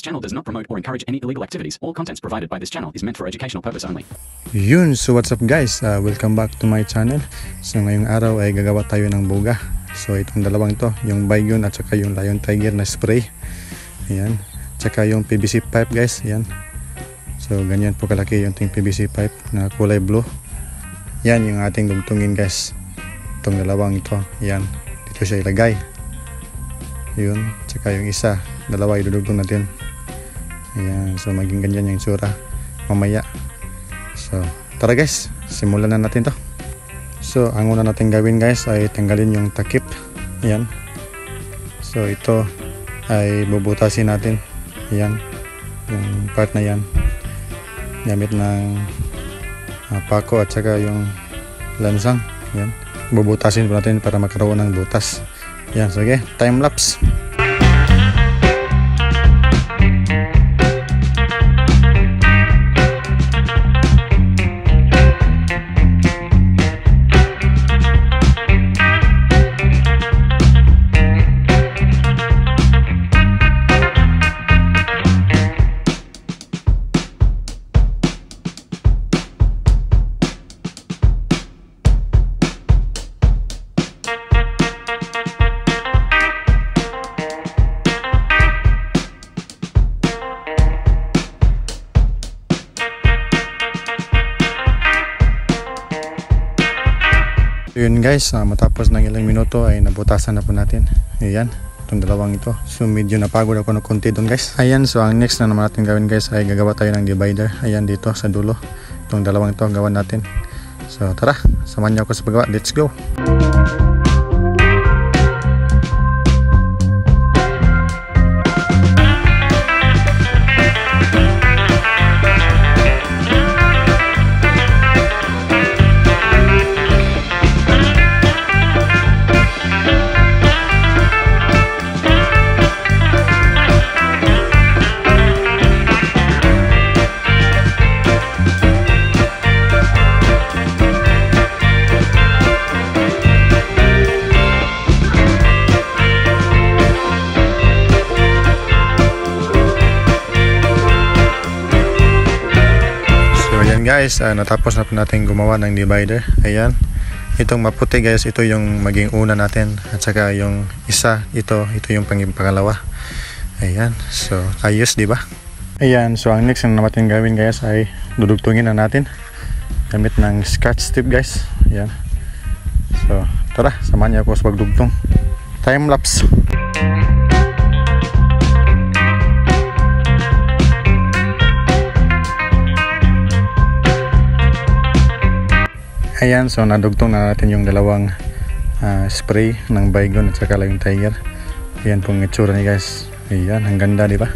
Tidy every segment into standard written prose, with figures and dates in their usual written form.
channel does not promote or encourage any illegal activities. All contents provided by this channel is meant for educational purpose only. Yun, so what's up guys? Welcome back to my channel. So ngayong araw ay gagawa tayo ng boga. So itong dalawang to, yung Baygon at saka yung Lion Tiger na spray. Ayan. Tsaka yung PVC pipe guys. Ayan. So ganyan po kalaki yung PVC pipe na kulay blue. Yan yung ating dugtungin guys. Itong dalawang ito. Ayan. Dito siya ilagay. Yun. Tsaka yung isa. Dalawa idudugtong natin. Ayan. So maging ganyan yung tsura mamaya. So tara guys. Simulan na natin to. So ang una natin gawin guys ay tanggalin yung takip. Ayan. So ito ay bubutasin natin. Ayan. Yung part na yan. Gamit ng pako at saka yung lansang. Ayan. Bubutasin po natin para magkaroon ng butas. Ayan. Sige. Time lapse. Yun guys, matapos ng ilang minuto ay nabutasan na po natin. Ayan, itong dalawang ito. So medyo napagod ako ng konti doon guys. Ayan, so ang next na naman natin gawin guys ay gagawa tayo ng divider. Ayan dito sa dulo. Itong dalawang ito gawan natin. So tara, samahan niyo ako sa paggawa. Let's go! Guys, natapos na po natin gumawa ng divider. Ayan, itong maputi guys, ito yung maging una natin at saka yung isa, ito yung pangalawa. Ayan, so ayos diba? Ayan, so ang next na natin gawin guys ay dudugtungin na natin gamit ng scotch tape guys. Ayan, so tara, samahan niyo ako sa pagdugtong. Time lapse. Ayan, so nadugtong na natin yung dalawang spray ng Baygon at saka Lion Tiger. Ayan pong itsura niya guys. Ayan, ang ganda diba?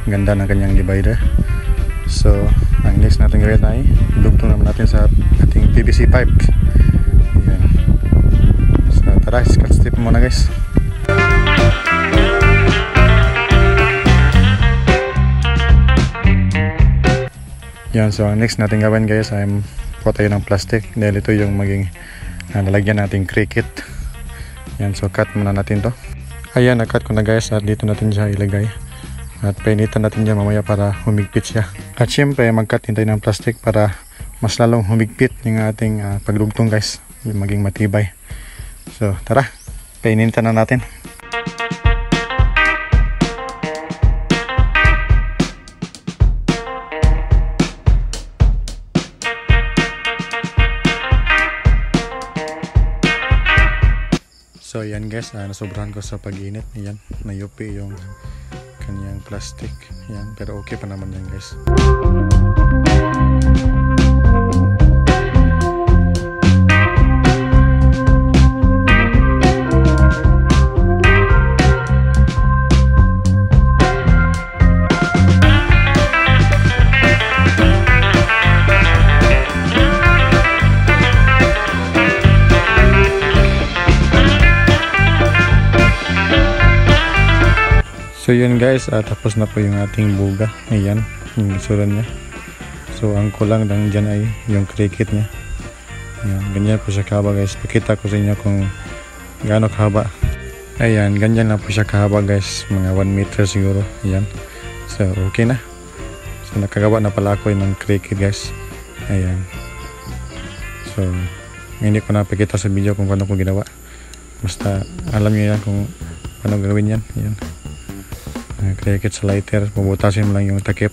Ang ganda ng kanyang divider. So ang next natin gawin ay dugtong naman natin sa ating PVC pipe. Ayan. So tara, scotch tape muna guys. Ayan, so ang next natin gawin guys ay kuha tayo ng plastic dahil ito yung maging lalagyan natin cricket. Yan, so cut muna natin to. Ayan, na-cut ko na guys at dito natin siya ilagay at painitan natin siya mamaya para humigpit siya. At syempre mag-cut din tayo ng plastic para mas lalong humigpit yung ating pagdugtong guys, maging matibay. So tara, painitan na natin. So yan guys, nasobrahan ko sa pag-init. Ayan, nayupi yung kanyang plastic. Ayan, pero okay pa naman yan guys. So yun guys, tapos na po yung ating buga. Ayan, yung itsura niya. So ang kulang lang dyan ay yung cricket niya. Ayan, ganyan po siya kahaba guys. Pakita ko sa inyo kung gaano kahaba. Ayan, ganyan lang po siya kahaba guys. Mga 1 meter siguro. Ayan. So okay na. So nakagawa na pala ako ng cricket guys. Ayan. So hindi ko napakita sa video kung paano ko ginawa. Basta alam niyo yan kung paano gawin yan. Ayan. Cricket sa lighter, bubutasin mo lang yung takip.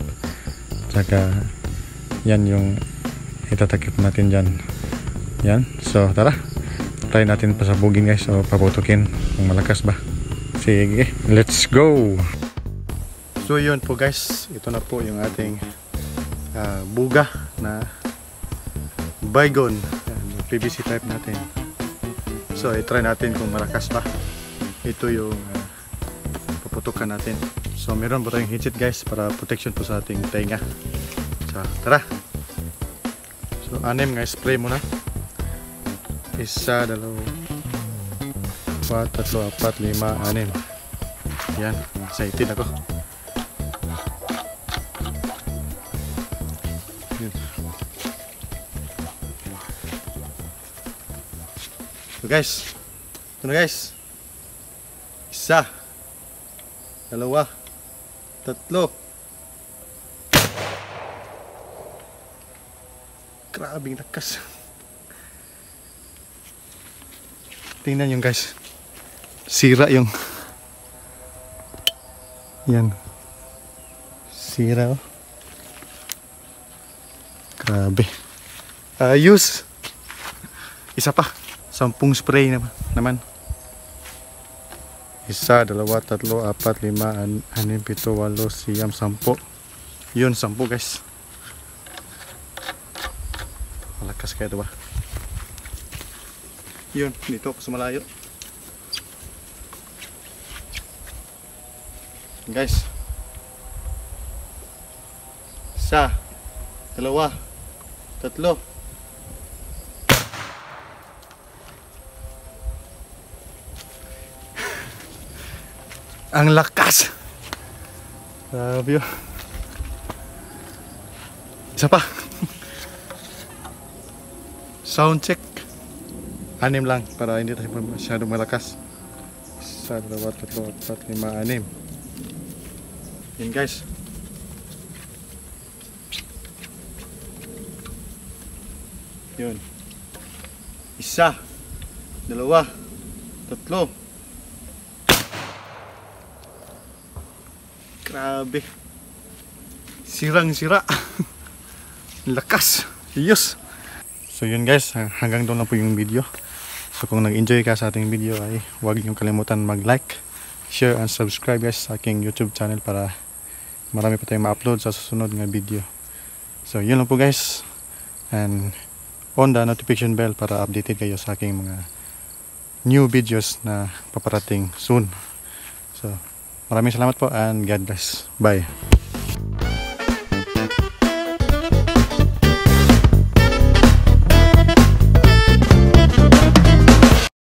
Saka yan yung itatakip natin dyan. Yan. So tara, try natin pasabugin guys o paputukin kung malakas ba. Sige, let's go. So yun po guys, ito na po yung ating buga na Baygon. Yan, yung PVC type natin. So i-try natin kung malakas ba. Ito yung puputukan natin. So meron po tayong headset guys para protection po sa ating tenga. So tara. So 6 nga spray muna. 1, 2, 3, 4, 5, 6. Yan, excited ako. Yan. So guys, ito na guys. 1, 2, 3. Grabing lakas. Tingnan yung guys. Sira yung yan. Sira oh. Grabe. Ayos. Isa pa. 10 spray naman. 1, 2, 3, 4, 5, 6, 7, 8, 9, 10. Yun, 10 guys. Malakas kaya diba? Yun, dito ako sa malayo. Guys. 1, 2, 3. Ang lakas. Grabe yun. Isa pa. Sound check. 6 lang para hindi tayo masyadong malakas. 1, 2, 3, 4, 5, 6. Yan guys. Yun. 1, 2, 3. Grabe. Sirang-sira. Lakas. Yes. So yun guys, hanggang doon lang po yung video. So kung nag-enjoy ka sa ating video ay huwag niyong kalimutan mag-like, share and subscribe guys sa aking YouTube channel para marami pa tayong ma-upload sa susunod nga video. So yun lang po guys. And on the notification bell para updated kayo sa aking mga new videos na paparating soon. So maraming salamat po and God bless. Bye.